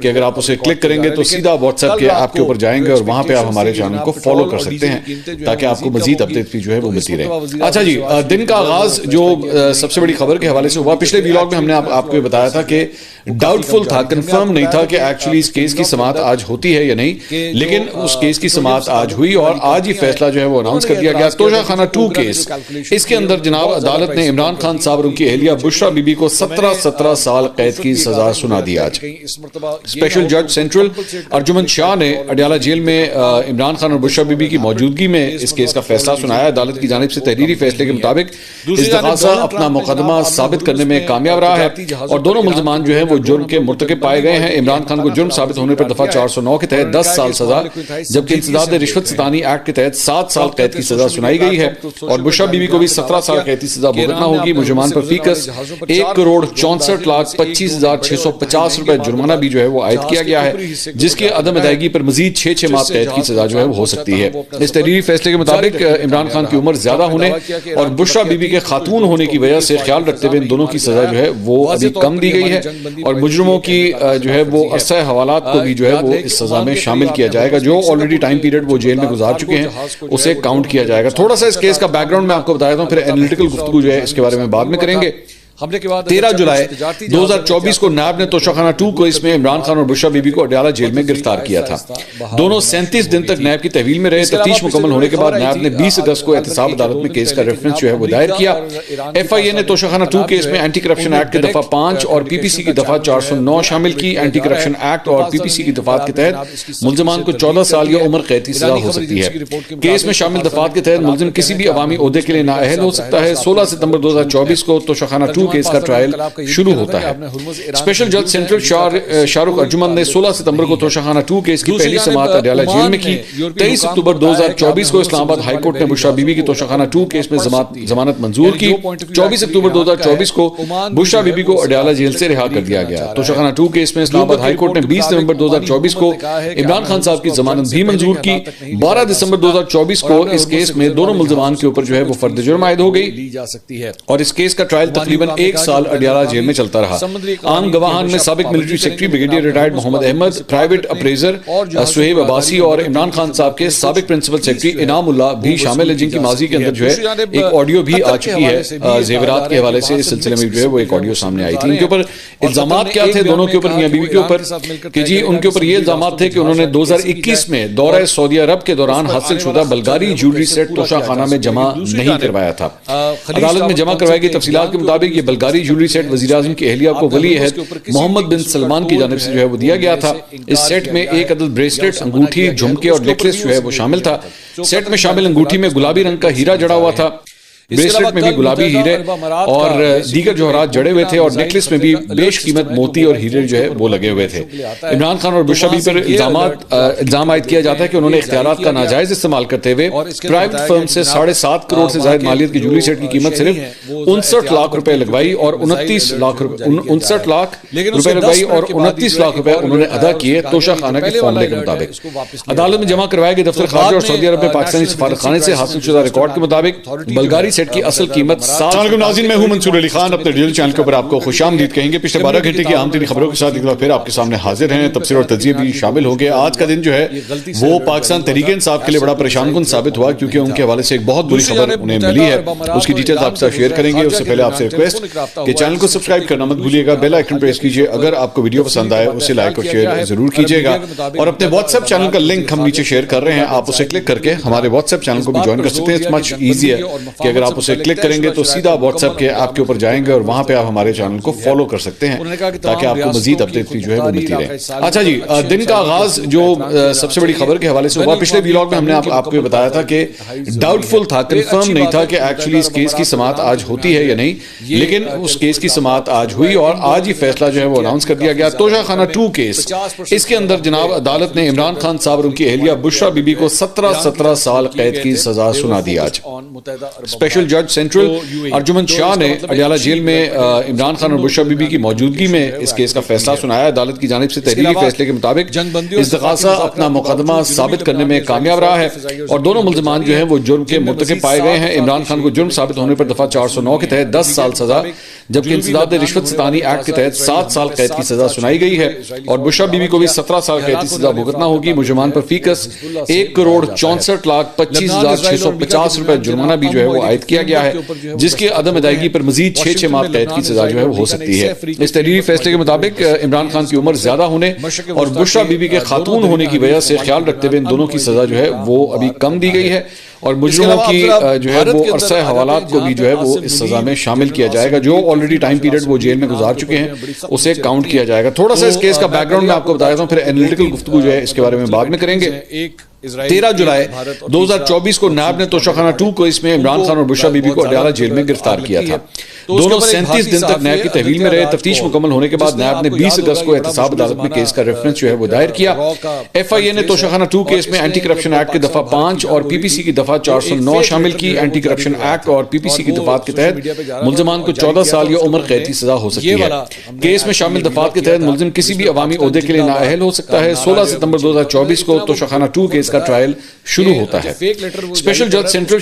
کہ اگر آپ اسے کلک کریں گے تو سیدھا واٹس ایپ کے ایپ کے اوپر جائیں گے اور وہاں پہ آپ ہمارے چینل کو فالو کر سکتے ہیں تاکہ آپ کو مزید اپڈیٹ بھی جو ہے وہ ملتی رہے. اچھا جی, دن کا آغاز جو سب سے بڑی خبر کے حوالے سے ہوا, پچھلے ویلاگ میں ہم نے آپ کو بتایا تھا کہ ڈاؤٹ فل تھا, کنفرم نہیں تھا کہ ایکچولی اس کیس کی سماعت آج ہوتی ہے یا نہیں, لیکن اس کیس کی سماعت آج ہوئی اور آج ہی فیصلہ جو ہے وہ اناؤنس کر دیا گیا. توشہ خانہ 2 کیس, اس کے اندر جناب عدالت نے عمران خان صاحب اور ان کی اہلیہ بشرا بی بی کو 17 سال قید کی سزا سنا دی. آج اسپیشل جج سینٹرل ارجمن شاہ نے اڈیالہ جیل میں عمران خان اور بشرا بی بی کی موجودگی میں اس کیس کا فیصلہ سنایا. عدالت کی جانب سے تحریری فیصلے کے مطابق استغاثہ اپنا مقدمہ ثابت کرنے میں کامیاب رہا ہے اور دونوں ملزمان جو ہیں وہ جرم کے مرتکب پائے گئے ہیں. عمران خان کو جرم ثابت ہونے پر دفعہ 409 کے تحت 10 سال سزا, جبکہ انسداد رشوت ستانی ایکٹ کے تحت 7 سال قید کی سزا سنائی گئی ہے اور بشرا بی بی کو بھی 17 سال قید کی سزا بھگتنا ہوگی. ملزمان پر فی کس 1,64,25,650 روپے جرمانہ بھی جو ہے وہ عائد کیا گیا ہے, جس کی عدم ادائیگی پر مزید 6 ماہ قید کی سزا جو ہے وہ ہو سکتی ہے. اس تحریری فیصلے کے مطابق عمران خان کی عمر زیادہ ہونے اور بشرا بی بی کے خاتون ہونے کی وجہ سے خیال رکھتے ہوئے ان دونوں کی سزا جو ہے وہ ابھی کم دی گئی ہے اور مجرموں کی جو ہے وہ عرصہ حوالات کو بھی جو ہے وہ اس سزا میں شامل کیا جائے گا. جو آلریڈی ٹائم پیریڈ وہ جیل میں گزار چکے ہیں اسے کاؤنٹ کیا جائے گا. تھوڑا سا اس کیس کا بیک گراؤنڈ میں آپ کو بتایا ہوں, پھر انالیٹیکل گفتگو جو ہے اس کے بارے میں بعد میں کریں گے. 13 جولائی 2024 کو نیب نے توشہ خانہ 2 کو اس میں عمران خان اور بشرا بی بی کو اڈیالہ جیل میں گرفتار کیا تھا. دونوں 37 دن تک نیب کی تحویل میں رہے. تفتیش مکمل ہونے کے بعد نیب نے 20 اگست کو احتساب عدالت میں کیس کا ریفرنس جو ہے وہ دائر کیا. ایف آئی اے نے توشہ خانہ 2 کیس میں اینٹی کرپشن ایکٹ کے دفعہ 5 اور پی پی سی کی دفعہ 409 شامل کی. اینٹی کرپشن ایکٹ اور پی پی سی کی دفعات کے تحت ملزمان کو 14 سال یا عمر قید کی سزا ہو سکتی ہے. کیس میں شامل دفعات کے تحت ملزم کسی بھی عوامی عہدے کے لیے نااہل ہو سکتا ہے. 16 ستمبر 2024 کو توشہ خانہ 2 کیس کا ٹرائل شروع ہوتا ہے. اسپیشل جج سینٹرل شاہ رخ ارجمن نے 16 ستمبر کو توشہ خانہ 2 کیس کی پہلی سماعت اڈیالہ جیل میں کی. 23 اکتوبر 2024 کو اسلام آباد ہائی کورٹ نے بشرا بی بی کی توشہ خانہ 2 کیس میں ضمانت منظور کی. 24 اکتوبر 2024 کو بشرا بی بی کو اڈیالہ جیل سے رہا کر دیا گیا. توشہ خانہ 2 کیس میں اسلام آباد ہائی کورٹ نے 20 نومبر 2024 کو عمران خان صاحب کی ضمانت بھی منظور کی. 12 دسمبر 2024 کو اس کیس میں دونوں ملزمان کے اوپر جو ہے وہ فرد جرم عائد ہو گئی اور اس کیس کا ٹرائل تقریباً 1 سال اڈیالہ جیل میں چلتا رہا. عام گواہان میں سابق ملٹری سیکرٹری بریگیڈیئر ریٹائرڈ محمد احمد, پرائیویٹ اپریزر سہیب عباسی اور عمران خان صاحب کے سابق پرنسپل سیکرٹری انعام اللہ بھی شامل ہیں, جن کی ماضی کے اندر جو ہے ایک آڈیو بھی آ چکی ہے. زیورات کے حوالے سے اس سلسلے میں جو ہے وہ ایک آڈیو سامنے آئی تھی. ان کے اوپر الزامات کیا تھے دونوں کے اوپر, میاں بیوی کے اوپر, کہ جی ان کے اوپر یہ الزامات تھے کہ انہوں نے 2021 میں دورہ سعودی عرب کے دوران حاصل شدہ بلغاری جیولری سیٹ توشہ خانہ میں جمع نہیں کروایا تھا. عدالت میں جمع کروائی گئی تفصیلات کے مطابق یہ بلغاری جیولری سیٹ وزیر اعظم کی اہلیہ کو ولی عہد محمد بن سلمان کی جانب سے جو ہے وہ دیا گیا تھا. اس سیٹ میں ایک عدد بریسلیٹ, انگوٹھی, جھمکے اور نیکلیس جو ہے وہ شامل تھا. سیٹ میں شامل انگوٹھی میں گلابی رنگ کا ہیرا جڑا ہوا تھا, بریسلیٹ میں بھی گلابی ہیرے اور دیگر جوہرات جڑے ہوئے تھے اور نیکلس میں بھی بیش قیمت موتی اور ہیرے جو ہے وہ لگے ہوئے تھے. عمران خان اور بشرا بی پر الزام عائد کیا جاتا ہے کہ انہوں نے اختیارات کا ناجائز استعمال کرتے ہوئے پرائیویٹ فرم سے 7.5 کروڑ سے زائد مالیت کی جیولری سیٹ کی قیمت صرف 59 لاکھ روپے لگوائی اور 29 لاکھ روپے انہوں نے ادا کیے توشہ خانہ کے فارمولے کے مطابق. عدالت میں جمع کروائے گئے دفتر خارجہ اور سعودی عرب میں پاکستانی سفارت خانے سے حاصل شدہ ریکارڈ کے مطابق بلغاری سیٹ کی اصل قیمت. السلام علیکم ناظرین, میں ہوں منصور علی خان, اپنے ڈیجیٹل چینل کے اوپر آپ کو خوش آمدید کہیں گے. پچھلے 12 گھنٹے کی اہم ترین خبروں کے ساتھ ایک بار پھر آپ کے سامنے حاضر ہیں. تبصرہ اور تجزیے بھی شامل ہوں گے. آج کا دن جو ہے وہ پاکستان تحریک انصاف کے لیے بڑا پریشان کن ثابت ہوا, کیونکہ ان کے حوالے سے ایک بہت بری خبر انہیں ملی ہے. اس کی ڈیٹیلز آپ کے ساتھ شیئر کریں گے. اس سے پہلے آپ سے ریکویسٹ کہ چینل کو سبسکرائب کرنا مت بھولیے گا, بیل آئیکن پریس کیجئے. اگر آپ کو ویڈیو پسند آئے اسے لائک اور شیئر ضرور کیجئے گا, اور اپنے واٹس ایپ چینل کا لنک ہم نیچے شیئر کر رہے ہیں, آپ اسے کلک کر کے ہمارے واٹس ایپ چینل کو بھی جوائن کر سکتے ہیں. مچ ایزی ہے کہ اگر آپ اسے کلک کریں گے تو سیدھا واٹس ایپ کے ایپ کے اوپر جائیں گے اور وہاں پہ آپ ہمارے چینل کو فالو کر سکتے ہیں تاکہ آپ کو مزید اپڈیٹ بھی جو ہے وہ ملتی رہے. اچھا جی, دن کا آغاز جو سب سے بڑی خبر کے حوالے سے ہوا, پچھلے ویلاگ میں ہم نے آپ کو بتایا تھا کہ ڈاؤٹ فل تھا, کنفرم نہیں تھا کہ ایکچولی اس کیس کی سماعت آج ہوتی ہے یا نہیں, لیکن اس کیس کی سماعت آج ہوئی اور آج ہی فیصلہ جو ہے وہ اناؤنس کر دیا گیا. توشہ خانہ 2 کیس, اس کے اندر جناب عدالت نے عمران خان صاحب اور ان کی اہلیہ بشرا بی بی کو 17 سال قید کی سزا سنا دی. آج اسپیشل اسپیشل جج سینٹرل ارجمن شاہ نے اڈیالہ جیل میں عمران خان اور بشرا بی بی کی موجودگی میں اس کیس کا فیصلہ سنایا. عدالت کی جانب سے تحریری فیصلے کے مطابق استغاثہ اپنا مقدمہ ثابت کرنے میں کامیاب رہا ہے اور دونوں ملزمان جو ہیں وہ جرم کے مرتکب پائے گئے ہیں. عمران خان کو جرم ثابت ہونے پر دفعہ 409 کے تحت 10 سال سزا جبکہ انسداد رشوت ستانی ایکٹ کے تحت 7 سال قید کی سزا سنائی گئی ہے اور بشرا بی بی کو بھی 17 سال قید کی سزا بھگتنا ہوگی. مجرمان پر فی کس 1,64,25,650 روپے جرمانہ بھی جو ہے وہ عائد کیا گیا ہے جس کے عدم ادائیگی پر مزید 6 ماہ قید کی سزا جو ہے وہ ہو سکتی ہے. اس تحریری فیصلے کے مطابق عمران خان کی عمر زیادہ ہونے اور بشرا بی بی کے خاتون ہونے کی وجہ سے خیال رکھتے ہوئے ان دونوں کی سزا جو ہے وہ ابھی کم دی گئی ہے اور مجرموں کی جو ہے وہ عرصہ حوالات کو بھی جو ہے وہ اس سزا میں شامل کیا جائے گا. جو آلریڈی ٹائم پیریڈ وہ جیل میں گزار چکے ہیں اسے کاؤنٹ کیا جائے گا. تھوڑا سا اس کیس کا بیک گراؤنڈ میں آپ کو بتا دیتا ہوں, پھر اینالیٹیکل گفتگو جو ہے اس کے بارے میں بعد میں کریں گے. 13 جولائی 2024 کو نیب نے توشہ خانہ 2 کو اس میں عمران خان اور بشرا بی بی کو اڈیالہ جیل میں گرفتار کیا تھا. دونوں 37 دن تک نیب کی تحویل میں رہے. تفتیش مکمل ہونے کے بعد نیب نے 20 اگست کو احتساب عدالت میں کیس کا ریفرنس جو ہے وہ دائر کیا. ایف آئی اے نے توشہ خانہ 2 کیس میں اینٹی کرپشن ایکٹ کی دفعہ 5 اور پی پی سی کی دفعہ 409 شامل کی. اینٹی کرپشن ایکٹ اور پی پی سی کی دفعات کے تحت ملزمان کو 14 سال یا عمر قید کی سزا ہو سکتی ہے. کیس میں شامل دفعات کے تحت ملزم کسی بھی عوامی عہدے کے لیے نااہل ہو سکتا ہے. 16 ستمبر 2024 کو توشہ خانہ 2 کیس کا ٹرائل شروع ہوتا ہے. اسپیشل جج سینٹرل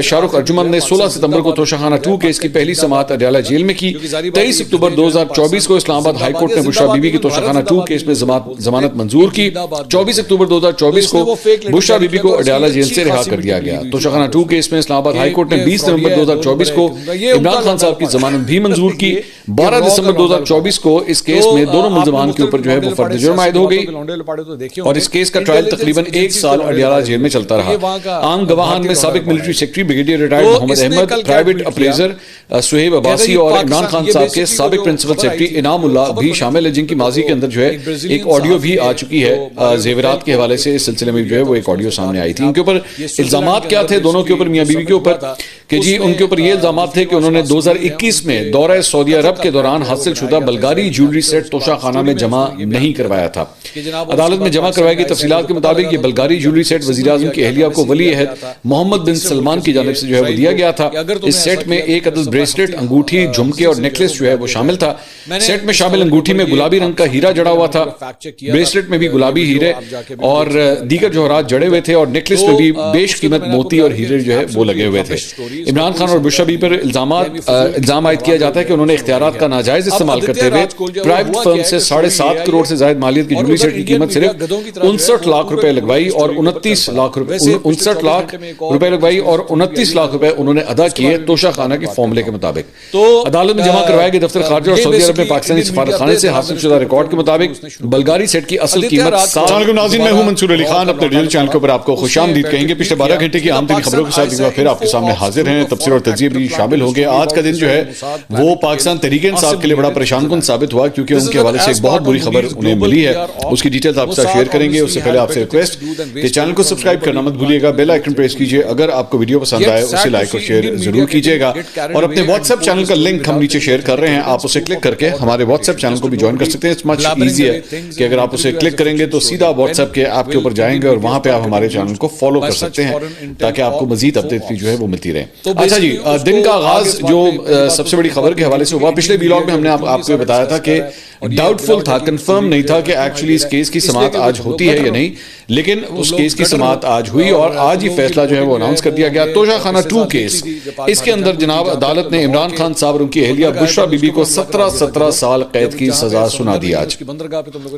شاہ رخ ارجمن نے 16 ستمبر کو توشہ خانہ 2 کیس کی پہلی سماعت اڈیالہ جیل میں کی. 23 اکتوبر 2024 کو اسلام آباد ہائی کورٹ نے بشرا بی بی کی توشہ خانہ 2 کیس میں ضمانت منظور کی. 24 اکتوبر 2024 کو بشرا بی بی کو اڈیالہ جیل سے رہا کر دیا گیا. توشہ خانہ 2 کیس میں اسلام آباد ہائی کورٹ نے 20 نومبر 2024 کو عمران خان صاحب کی ضمانت بھی منظور کی. 12 دسمبر 2024 کو اس کیس میں دونوں ملزمان کے اوپر جو ہے وہ فرد جرم عائد ہو گئی اور اس کیس کا ٹرائل تقریباً 1 سال اڈیالہ جیل میں چلتا رہا. عام گواہان میں سابق ملٹری سیکرٹری بریگیڈیئر ریٹائرڈ محمد احمد, پرائیویٹ اپریزر سہیب عباسی اور عمران خان صاحب کے سابق پرنسپل سیکرٹری انعام اللہ بھی شامل ہے جن کی ماضی کے اندر جو ہے ایک آڈیو بھی آ چکی ہے. زیورات کے حوالے سے اس سلسلے میں جو ہے وہ ایک آڈیو سامنے آئی تھی. ان کے اوپر الزامات کیا تھے دونوں کے اوپر, میاں بیوی کے اوپر, کہ جی ان کے اوپر یہ الزامات تھے کہ انہوں نے 2021 میں دورہ سعودی عرب کے دوران حاصل شدہ بلغاری جیولری سیٹ توشہ خانہ میں جمع نہیں کروایا تھا. عدالت میں جمع کروائی گئی تفصیلات کے مطابق یہ بلغاری جیولری سیٹ وزیر اعظم کی اہلیہ کو ولی عہد محمد بن سلمان کی جانب سے جو ہے وہ دیا گیا تھا. اس سیٹ میں ایک عدد بریسلیٹ, انگوٹھی, جھمکے اور نیکلس جو ہے وہ شامل تھا. سیٹ میں شامل انگوٹھی میں گلابی رنگ کا ہیرا جڑا ہوا تھا, بریسلیٹ میں بھی گلابی ہیرے اور دیگر جوہرات جڑے ہوئے تھے اور نیکلس میں بھی بیش قیمت موتی اور ہیرے جو ہے وہ لگے ہوئے تھے. عمران خان اور بشرا بی پر الزام عائد کیا جاتا ہے کہ انہوں نے اختیارات کا ناجائز استعمال کرتے ہوئے پرائیویٹ فرم سے 7.5 کروڑ سے زائد مالیت کی جیولری سیٹ کی قیمت صرف 59 لاکھ روپے لگوائی اور 29 لاکھ روپے انہوں نے ادا کیے توشہ خانہ کے فارمولے کے مطابق. عدالت میں جمع کروائے گئے دفتر خارجہ اور سعودی عرب میں پاکستانی سفارت خانے سے حاصل شدہ ریکارڈ کے مطابق بلغاری سیٹ کی اصل قیمت. السلام علیکم ناظرین, میں ہوں منصور علی خان. اپنے ڈیجیٹل چینل کے اوپر آپ کو خوش آمدید کہیں گے. پچھلے 12 گھنٹے کی عام ترین خبروں کے ساتھ ایک بار پھر آپ کے سامنے حاضر ہیں. تفسیر اور تجزیے بھی شامل ہوں گے. آج کا دن جو ہے وہ پاکستان تحریک انصاف کے لیے بڑا پریشان کن ثابت ہوا کیونکہ ان کے حوالے سے ایک بہت بری خبر انہیں ملی ہے. اس کی ڈیٹیلز آپ کے ساتھ شیئر کریں گے. اس سے پہلے آپ سے ریکویسٹ کہ چینل کو سبسکرائب کرنا مت بھولیے گا, بیل آئیکن پریس کیجئے. اگر آپ کو ویڈیو پسند آئے اسے لائک اور شیئر ضرور کیجئے گا اور اپنے واٹس ایپ چینل کا لنک ہم نیچے شیئر کر رہے ہیں, آپ اسے کلک کر کے ہمارے واٹس ایپ چینل کو بھی جوائن کر سکتے ہیں. مچ ایزی ہے کہ اگر آپ اسے کلک کریں گے تو سیدھا واٹس ایپ کے ایپ کے اوپر جائیں گے اور وہاں پہ آپ ہمارے چینل کو فالو کر سکتے ہیں تاکہ آپ کو مزید اپڈیٹ بھی جو ہے وہ ملتی رہے. اچھا جی, دن کا آغاز جو سب سے بڑی خبر کے حوالے سے ہوا, پچھلے ویلاگ میں ہم نے آپ کو بتایا تھا کہ ڈاؤٹ فل تھا, کنفرم نہیں تھا کہ ایکچولی اس کیس کی سماعت آج ہوتی ہے یا نہیں, لیکن اس کیس کی سماعت آج ہوئی اور آج ہی فیصلہ جو ہے وہ اناؤنس کر دیا گیا. توشہ خانہ 2 کیس, اس کے اندر جناب عدالت نے عمران خان صاحب اور ان کی اہلیہ بشرا بی بی کو 17 سال قید کی سزا سنا دی. آج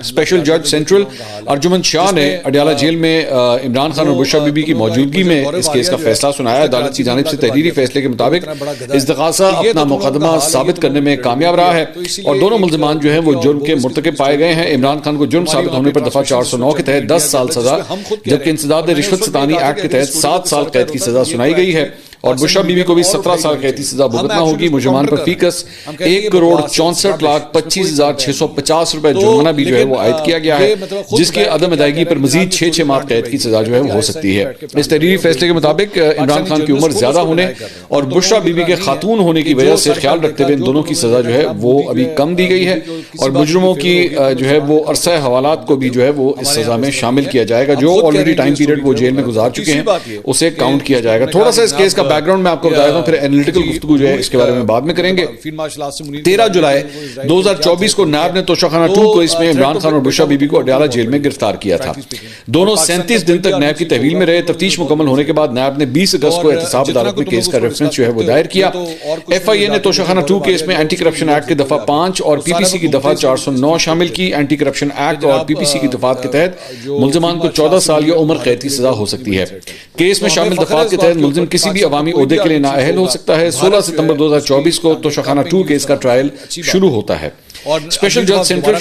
اسپیشل جج سینٹرل ارجمن شاہ نے اڈیالہ جیل میں عمران خان اور بشرا بی بی کی موجودگی میں اس کیس کا فیصلہ سنایا. عدالت کی جانب سے تحریری فیصلے کے مطابق استغاثہ اپنا مقدمہ ثابت کرنے میں کامیاب رہا ہے اور دونوں ملزمان جو ہیں وہ جرم کے مرتکب پائے گئے ہیں. عمران خان کو جرم ثابت ہونے پر دفعہ 409 کے تحت 10 سال سزا جبکہ انسداد رشوت ستانی ایکٹ کے تحت 7 سال قید کی سزا سنائی گئی ہے اور بشرا بی بی کو بھی 17 سال قید کی سزا بھگتنا ہوگی. مجرمان پر فی کس 1,64,25,650 روپے جرمانہ بھی جو ہے وہ عائد کیا گیا ہے جس کے عدم ادائیگی پر مزید 6 ماہ قید کی سزا جو ہے وہ ہو سکتی ہے. اس تحریری فیصلے کے مطابق عمران خان کی عمر زیادہ ہونے اور بشرا بی بی کے خاتون ہونے کی وجہ سے خیال رکھتے ہوئے ان دونوں کی سزا جو ہے وہ ابھی کم دی گئی ہے اور مجرموں کی جو ہے وہ عرصہ حوالات کو بھی جو ہے وہ اس سزا میں شامل کیا جائے گا. جو آلریڈی ٹائم پیریڈ وہ جیل میں گزار چکے ہیں اسے کاؤنٹ کیا جائے گا. تھوڑا سا اس کیس کا بیک گراؤنڈ میں آپ کو بتایا تھا، پھر اینالیٹیکل گفتگو جو ہے اس کے بارے میں بعد میں کریں گے۔ 13 جولائی 2024 کو نیب نے توشہ خانہ 2 کیس میں عمران خان اور بشرا بی بی کو اڈیالہ جیل میں گرفتار کیا تھا۔ دونوں 37 دن تک نیب کی تحویل میں رہے۔ تفتیش مکمل ہونے کے بعد نیب نے 20 اگست کو احتساب عدالت میں کیس کا ریفرنس جو ہے وہ دائر کیا۔ ایف آئی اے نے توشہ خانہ 2 کیس میں اینٹی کرپشن ایکٹ کی دفعہ 5 اور پی پی سی کی دفعہ 409 شامل کی۔ اینٹی کرپشن ایکٹ اور پی پی سی کی دفعات کے تحت ملزمان کو 14 سال یا عمر قید کی سزا ہو سکتی ہے۔ کیس میں شامل دفعات کے تحت ملزم کسی بھی عوامی عہدے کے لیے نااہل ہو سکتا ہے۔ 16 ستمبر 2024 کو توشہ خانہ 2 کیس کا ٹرائل شروع ہوتا ہے۔ اسپیشل جج سینٹرل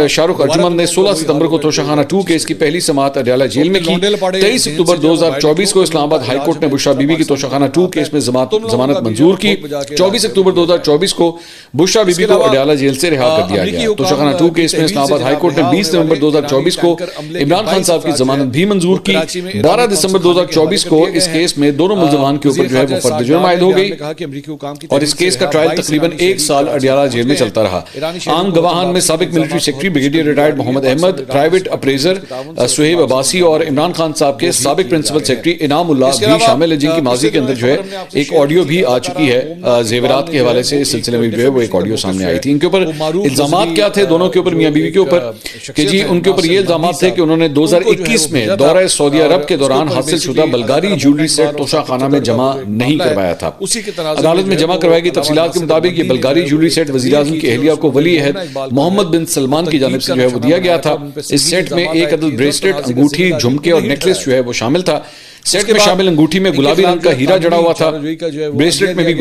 شاہ رخ ارجمند نے 16 ستمبر کو توشہ خانہ 2 کیس کی پہلی سماعت اڈیالہ جیل میں کی۔ 23 اکتوبر 2024 کو اسلام آباد ہائی کورٹ نے بشرا بی بی کی توشہ خانہ 2 کیس میں ضمانت منظور کی۔ 24 اکتوبر 2024 کو بشرا بی بی کو اڈیالہ جیل سے رہا کر دیا گیا۔ توشہ خانہ 2 کیس میں اسلام آباد ہائی کورٹ نے 20 نومبر 2024 کو عمران خان صاحب کی ضمانت بھی منظور کی۔ 12 دسمبر 2024 کو اس کیس میں دونوں ملزمان کے اوپر جو ہے وہ فرد جرم عائد ہو گئی اور اس کیس کا ٹرائل تقریباً 1 سال اڈیالہ جیل میں چلتا رہا۔ عام گواہان میں سابق ملٹری سیکرٹری بریگیڈیئر ریٹائرڈ محمد احمد، پرائیویٹ اپریزر سہیب عباسی اور عمران خان صاحب کے سابق پرنسپل سیکرٹری انعام اللہ بھی شامل ہیں، جن کی ماضی کے اندر جو ہے ایک آڈیو بھی آ چکی ہے زیورات کے حوالے سے۔ اس سلسلے میں جو ہے وہ ایک آڈیو سامنے آئی تھی۔ ان کے اوپر الزامات کیا تھے دونوں کے اوپر، میاں بیوی کے اوپر، کہ جی ان کے اوپر یہ الزامات تھے کہ انہوں نے 2021 میں دورہ سعودی عرب کے دوران حاصل شدہ بلغاری جیولری سیٹ توشہ خانہ میں جمع نہیں کروایا تھا۔ عدالت میں جمع کروائی گئی تفصیلات کے مطابق یہ بلغاری جیولری سیٹ وزیر اعظم کی اہلیہ کو ولی عہد محمد بن سلمان کی جانب سے جو ہے وہ دیا گیا تھا۔ اس سیٹ میں ایک عدد بریسلیٹ، انگوٹھی، جھمکے اور نیکلیس جو ہے وہ شامل تھا۔ سیٹ میں شامل انگوٹھی میں گلابی رنگ کا ہیرا جڑا ہوا تھا، بریسلیٹ میں بھی